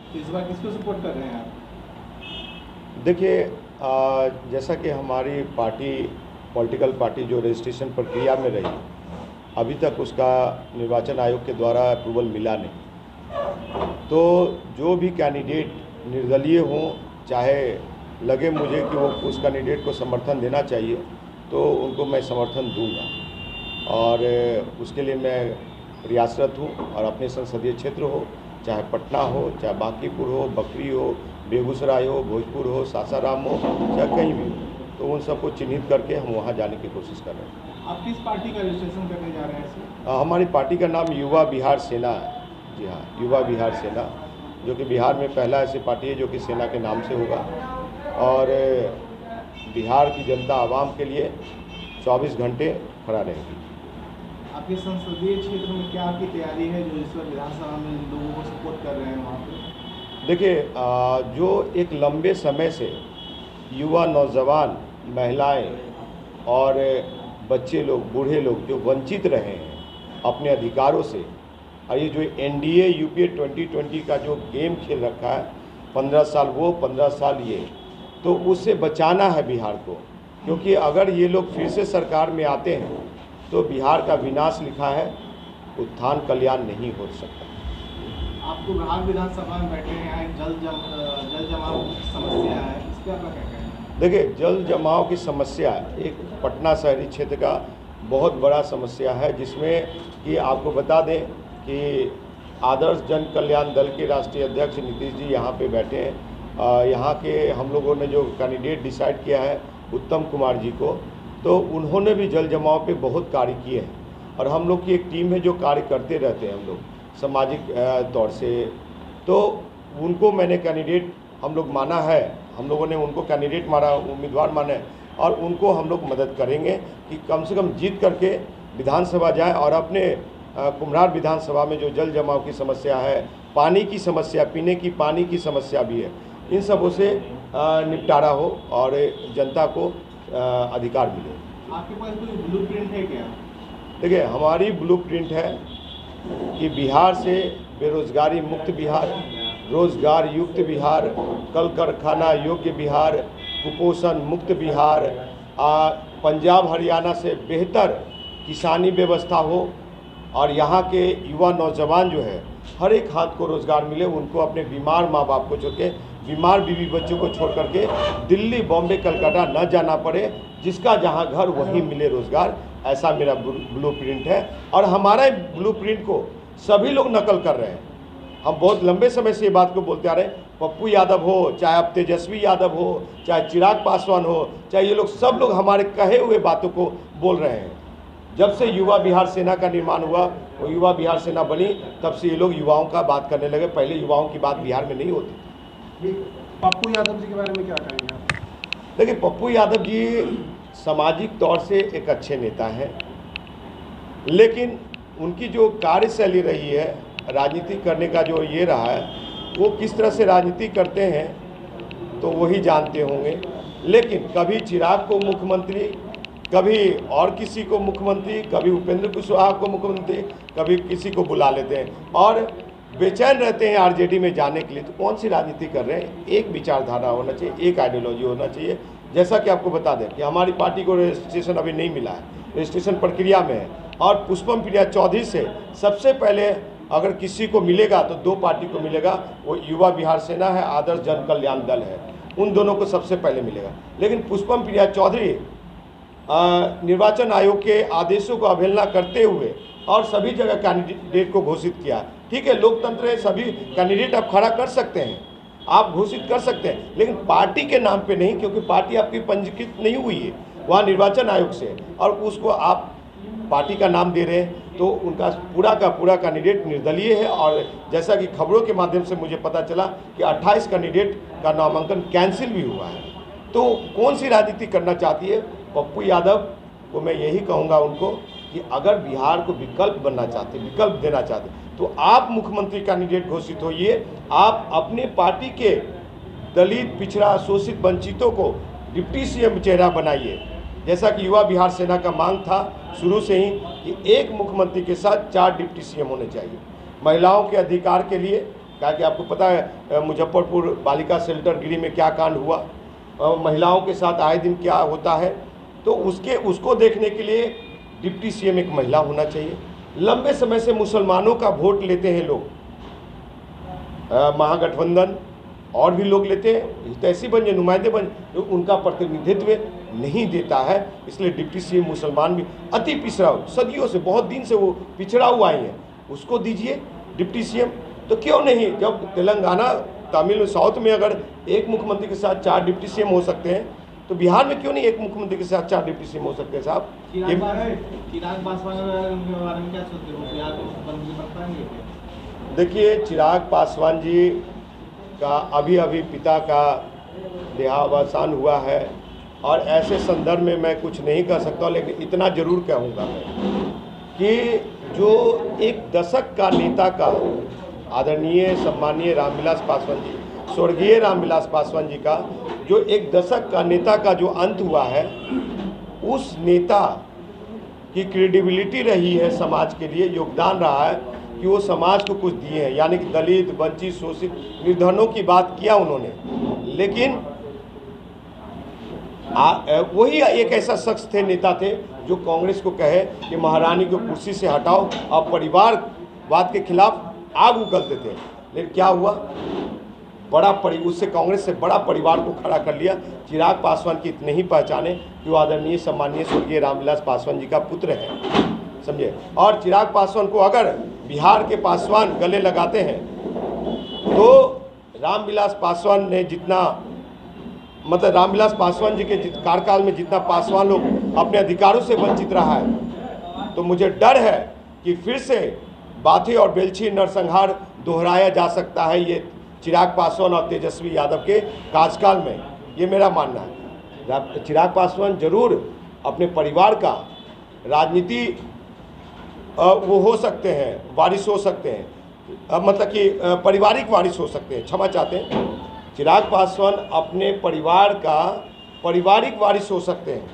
तो इस बार किसको सपोर्ट कर रहे हैं आप? देखिए, जैसा कि हमारी पार्टी पॉलिटिकल पार्टी जो रजिस्ट्रेशन प्रक्रिया में रही, अभी तक उसका निर्वाचन आयोग के द्वारा अप्रूवल मिला नहीं। तो जो भी कैंडिडेट निर्दलीय हों, चाहे लगे मुझे कि वो उस कैंडिडेट को समर्थन देना चाहिए, तो उनको मैं समर्थन दूंगा। और उसके लिए मैं प्रयासरत हूँ। और अपने संसदीय क्षेत्र हो, चाहे पटना हो, चाहे बांकीपुर हो, बकरी हो, बेगूसराय हो, भोजपुर हो, सासाराम हो, चाहे कहीं भी हो, तो उन सबको चिन्हित करके हम वहाँ जाने की कोशिश कर रहे हैं। आप किस पार्टी का रजिस्ट्रेशन करने जा रहे हैं इसमें? हमारी पार्टी का नाम युवा बिहार सेना है। जी हाँ, युवा बिहार सेना, जो कि बिहार में पहला ऐसी पार्टी है जो कि सेना के नाम से होगा। और बिहार की जनता आवाम के लिए 24 घंटे खड़ा रहेगी। आपके संसदीय क्षेत्र में क्या आपकी तैयारी है जो इस बार विधानसभा में लोगों को सपोर्ट कर रहे हैं वहाँ पे? देखिए, जो एक लंबे समय से युवा, नौजवान, महिलाएं और बच्चे लोग, बूढ़े लोग जो वंचित रहे हैं अपने अधिकारों से, और ये जो एनडीए यूपीए 2020 का जो गेम खेल रखा है, 15 साल वो 15 साल ये, तो उससे बचाना है बिहार को। क्योंकि अगर ये लोग फिर से सरकार में आते हैं तो बिहार का विनाश लिखा है, उत्थान कल्याण नहीं हो सकता। आपको बिहार विधानसभा में बैठे हैं, जल जमाव की समस्या है, इस पर आपका क्या कहना है? देखिए, जल जमाव की समस्या एक पटना शहरी क्षेत्र का बहुत बड़ा समस्या है, जिसमें कि आपको बता दें कि आदर्श जन कल्याण दल के राष्ट्रीय अध्यक्ष नीतीश जी यहाँ पे बैठे हैं। यहाँ के हम लोगों ने जो कैंडिडेट डिसाइड किया है उत्तम कुमार जी को, तो उन्होंने भी जल जमाव पे बहुत कार्य किए हैं। और हम लोग की एक टीम है जो कार्य करते रहते हैं हम लोग सामाजिक तौर से। तो उनको मैंने कैंडिडेट हम लोग माना है, हम लोगों ने उनको कैंडिडेट माना, उम्मीदवार माने, और उनको हम लोग मदद करेंगे कि कम से कम जीत करके विधानसभा जाए और अपने कुम्हरार विधानसभा में जो जल जमाव की समस्या है, पानी की समस्या, पीने की पानी की समस्या भी है, इन सबों से निपटारा हो और जनता को अधिकार मिले। आपके पास कोई ब्लूप्रिंट है क्या? देखिए, हमारी ब्लूप्रिंट है कि बिहार से बेरोजगारी मुक्त बिहार, रोजगार युक्त बिहार, कल कारखाना योग्य बिहार, कुपोषण मुक्त बिहार, पंजाब हरियाणा से बेहतर किसानी व्यवस्था हो, और यहाँ के युवा नौजवान जो है हर एक हाथ को रोज़गार मिले, उनको अपने बीमार माँ बाप को छोड़ के, बीमार बीवी बच्चों को छोड़ करके दिल्ली, बॉम्बे, कलकत्ता न जाना पड़े, जिसका जहाँ घर वहीं मिले रोज़गार। ऐसा मेरा ब्लूप्रिंट है। और हमारे ब्लूप्रिंट को सभी लोग नकल कर रहे हैं। हम बहुत लंबे समय से ये बात को बोलते आ रहे हैं। पप्पू यादव हो, चाहे अब तेजस्वी यादव हो, चाहे चिराग पासवान हो, चाहे ये लोग, सब लोग हमारे कहे हुए बातों को बोल रहे हैं। जब से युवा बिहार सेना का निर्माण हुआ, वो युवा बिहार सेना बनी, तब से ये लोग युवाओं का बात करने लगे। पहले युवाओं की बात बिहार में नहीं होती। पप्पू यादव जी के बारे में क्या कहेंगे आप? देखिए, पप्पू यादव जी सामाजिक तौर से एक अच्छे नेता हैं, लेकिन उनकी जो कार्यशैली रही है, राजनीति करने का जो ये रहा है, वो किस तरह से राजनीति करते हैं तो वही जानते होंगे। लेकिन कभी चिराग को मुख्यमंत्री, कभी और किसी को मुख्यमंत्री, कभी उपेंद्र कुशवाहा को मुख्यमंत्री, कभी किसी को बुला लेते हैं और बेचैन रहते हैं आरजेडी में जाने के लिए। तो कौन सी राजनीति कर रहे हैं? एक विचारधारा होना चाहिए, एक आइडियोलॉजी होना चाहिए। जैसा कि आपको बता दें कि हमारी पार्टी को रजिस्ट्रेशन अभी नहीं मिला है, रजिस्ट्रेशन प्रक्रिया में है। और पुष्पम प्रिया चौधरी से सबसे पहले अगर किसी को मिलेगा तो दो पार्टी को मिलेगा, वो युवा बिहार सेना है, आदर्श जन कल्याण दल है, उन दोनों को सबसे पहले मिलेगा। लेकिन पुष्पम प्रिया चौधरी निर्वाचन आयोग के आदेशों को अवहेलना करते हुए और सभी जगह कैंडिडेट को घोषित किया। ठीक है, लोकतंत्र है, सभी कैंडिडेट आप खड़ा कर सकते हैं, आप घोषित कर सकते हैं, लेकिन पार्टी के नाम पे नहीं, क्योंकि पार्टी आपकी पंजीकृत नहीं हुई है वहाँ निर्वाचन आयोग से, और उसको आप पार्टी का नाम दे रहे हैं। तो उनका पूरा का पूरा कैंडिडेट निर्दलीय है। और जैसा कि खबरों के माध्यम से मुझे पता चला कि 28 कैंडिडेट का नामांकन कैंसिल भी हुआ है। तो कौन सी राजनीति करना चाहती है पप्पू यादव को? मैं यही कहूँगा उनको कि अगर बिहार को विकल्प बनना चाहते, विकल्प देना चाहते, तो आप मुख्यमंत्री कैंडिडेट घोषित होइए। आप अपने पार्टी के दलित, पिछड़ा, शोषित, वंचितों को डिप्टी सीएम चेहरा बनाइए, जैसा कि युवा बिहार सेना का मांग था शुरू से ही कि एक मुख्यमंत्री के साथ 4 डिप्टी सीएम होने चाहिए। महिलाओं के अधिकार के लिए क्या कि आपको पता है मुजफ्फरपुर बालिका शेल्टर गिरी में क्या कांड हुआ, महिलाओं के साथ आए दिन क्या होता है, तो उसको देखने के लिए डिप्टी सीएम एक महिला होना चाहिए। लंबे समय से मुसलमानों का वोट लेते हैं लोग, महागठबंधन और भी लोग लेते हैं, ऐसी बन नुमाइंदे बन जो उनका प्रतिनिधित्व नहीं देता है, इसलिए डिप्टी सीएम मुसलमान भी अति पिछड़ा, सदियों से बहुत दिन से वो पिछड़ा हुआ ही है, उसको दीजिए डिप्टी सीएम। तो क्यों नहीं, जब तेलंगाना तमिल साउथ में अगर एक मुख्यमंत्री के साथ 4 डिप्टी सीएम हो सकते हैं, तो बिहार में क्यों नहीं एक मुख्यमंत्री के साथ 4 डिप्टी सीएम हो सकते हैं साहब? चिराग पासवान के बारे में क्या सोचते हो, बिहार में मुख्यमंत्री बन पाएंगे? देखिए, चिराग पासवान जी का अभी पिता का देहावसान हुआ है, और ऐसे संदर्भ में मैं कुछ नहीं कह सकता, लेकिन इतना जरूर कहूँगा मैं कि जो एक दशक का नेता का आदरणीय सम्मानीय रामविलास पासवान जी, स्वर्गीय रामविलास पासवान जी का जो एक दशक का नेता का जो अंत हुआ है, उस नेता की क्रेडिबिलिटी रही है समाज के लिए, योगदान रहा है कि वो समाज को कुछ दिए हैं, यानी कि दलित, वंचित, शोषित, निर्धनों की बात किया उन्होंने। लेकिन वही एक ऐसा शख्स थे, नेता थे, जो कांग्रेस को कहे कि महारानी को कुर्सी से हटाओ, अब परिवारवाद के खिलाफ आग उगलते थे। लेकिन क्या हुआ, उससे कांग्रेस से बड़ा परिवार को खड़ा कर लिया। चिराग पासवान की इतने ही पहचाने कि वो आदरणीय सम्मानीय स्वर्गीय रामविलास पासवान जी का पुत्र है, समझे। और चिराग पासवान को अगर बिहार के पासवान गले लगाते हैं, तो रामविलास पासवान ने जितना, मतलब रामविलास पासवान जी के कार्यकाल में जितना पासवान लोग अपने अधिकारों से वंचित रहा है, तो मुझे डर है कि फिर से बाथी और बेलछी नरसंहार दोहराया जा सकता है ये चिराग पासवान और तेजस्वी यादव के कार्यकाल में, ये मेरा मानना है। चिराग पासवान जरूर अपने परिवार का राजनीति वो हो सकते हैं, वारिस हो सकते हैं, मतलब कि पारिवारिक वारिस हो सकते हैं, क्षमा चाहते हैं। चिराग पासवान अपने परिवार का पारिवारिक वारिस हो सकते हैं,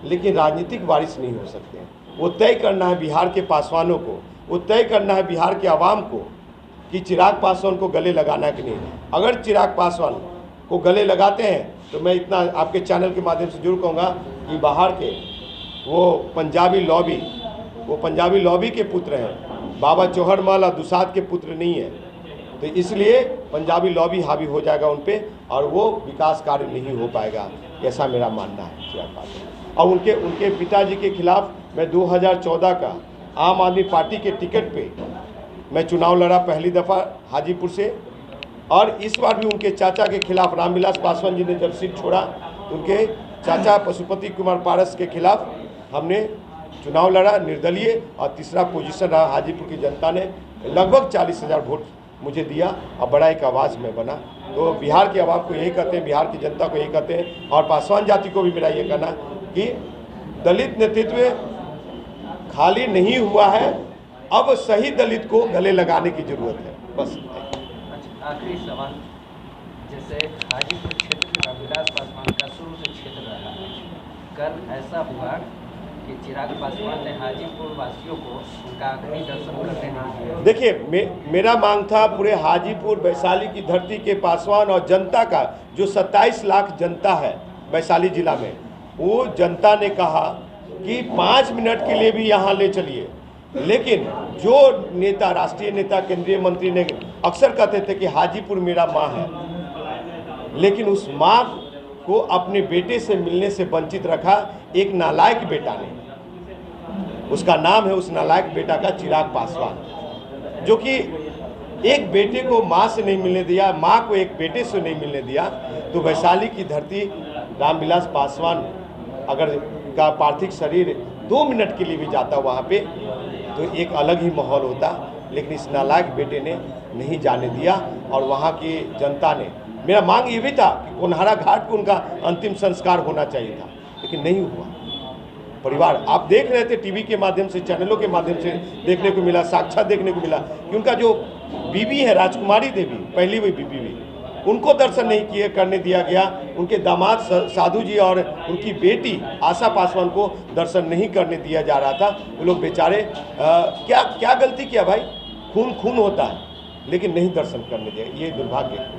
लेकिन राजनीतिक वारिस नहीं हो सकते हैं। वो तय करना है बिहार के पासवानों को, वो तय करना है बिहार के आवाम को कि चिराग पासवान को गले लगाना है कि नहीं। अगर चिराग पासवान को गले लगाते हैं, तो मैं इतना आपके चैनल के माध्यम से जरूर कहूँगा कि बाहर के वो पंजाबी लॉबी के पुत्र हैं, बाबा चौहरमल और दुसाद के पुत्र नहीं है, तो इसलिए पंजाबी लॉबी हावी हो जाएगा उन पे और वो विकास कार्य नहीं हो पाएगा, ऐसा मेरा मानना है चिराग पासवान। और उनके पिताजी के खिलाफ मैं 2014 का आम आदमी पार्टी के टिकट पे मैं चुनाव लड़ा पहली दफ़ा हाजीपुर से, और इस बार भी उनके चाचा के खिलाफ रामविलास पासवान जी ने जब सीट छोड़ा, उनके चाचा पशुपति कुमार पारस के खिलाफ हमने चुनाव लड़ा निर्दलीय, और तीसरा पोजीशन रहा। हाजीपुर की जनता ने लगभग 40,000 वोट मुझे दिया और बड़ा एक आवाज़ में बना। तो बिहार के आवाम को यही कहते हैं, बिहार की जनता को यही कहते हैं, और पासवान जाति को भी मेरा ये कहना कि दलित नेतृत्व खाली नहीं हुआ है, अब सही दलित को गले लगाने की जरूरत है, बस। अच्छा, आखिरी सवाल, जैसे हाजीपुर क्षेत्र में रामविलास पासवान का शुरू से क्षेत्र रहा है, कल ऐसा हुआ कि चिराग पासवान ने हाजीपुर वासियों को उनका आखिरी दर्शन करने नहीं दिया। देखिए, मेरा मांग था पूरे हाजीपुर वैशाली की धरती के पासवान और जनता का, जो 27 लाख जनता है वैशाली जिला में, वो जनता ने कहा कि 5 मिनट के लिए भी यहाँ ले चलिए। लेकिन जो नेता, राष्ट्रीय नेता, केंद्रीय मंत्री ने अक्सर कहते थे कि हाजीपुर मेरा माँ है, लेकिन उस माँ को अपने बेटे से मिलने से वंचित रखा एक नालायक बेटा ने। उसका नाम है उस नालायक बेटा का चिराग पासवान, जो कि एक बेटे को माँ से नहीं मिलने दिया, माँ को एक बेटे से नहीं मिलने दिया। तो वैशाली की धरती रामविलास पासवान अगर का पार्थिव शरीर 2 मिनट के लिए भी जाता वहाँ पे, तो एक अलग ही माहौल होता। लेकिन इस नालायक बेटे ने नहीं जाने दिया, और वहाँ की जनता ने, मेरा मांग ये भी था कि कोनहारा घाट पर उनका अंतिम संस्कार होना चाहिए था, लेकिन नहीं हुआ। परिवार आप देख रहे थे टीवी के माध्यम से, चैनलों के माध्यम से देखने को मिला, साक्षात देखने को मिला कि उनका जो बीबी है राजकुमारी देवी, पहली वही बीबी, उनको दर्शन नहीं करने दिया गया। उनके दामाद साधु जी और उनकी बेटी आशा पासवान को दर्शन नहीं करने दिया जा रहा था। वो लोग बेचारे क्या गलती किया भाई, खून होता है, लेकिन नहीं दर्शन करने दिया। ये दुर्भाग्य है।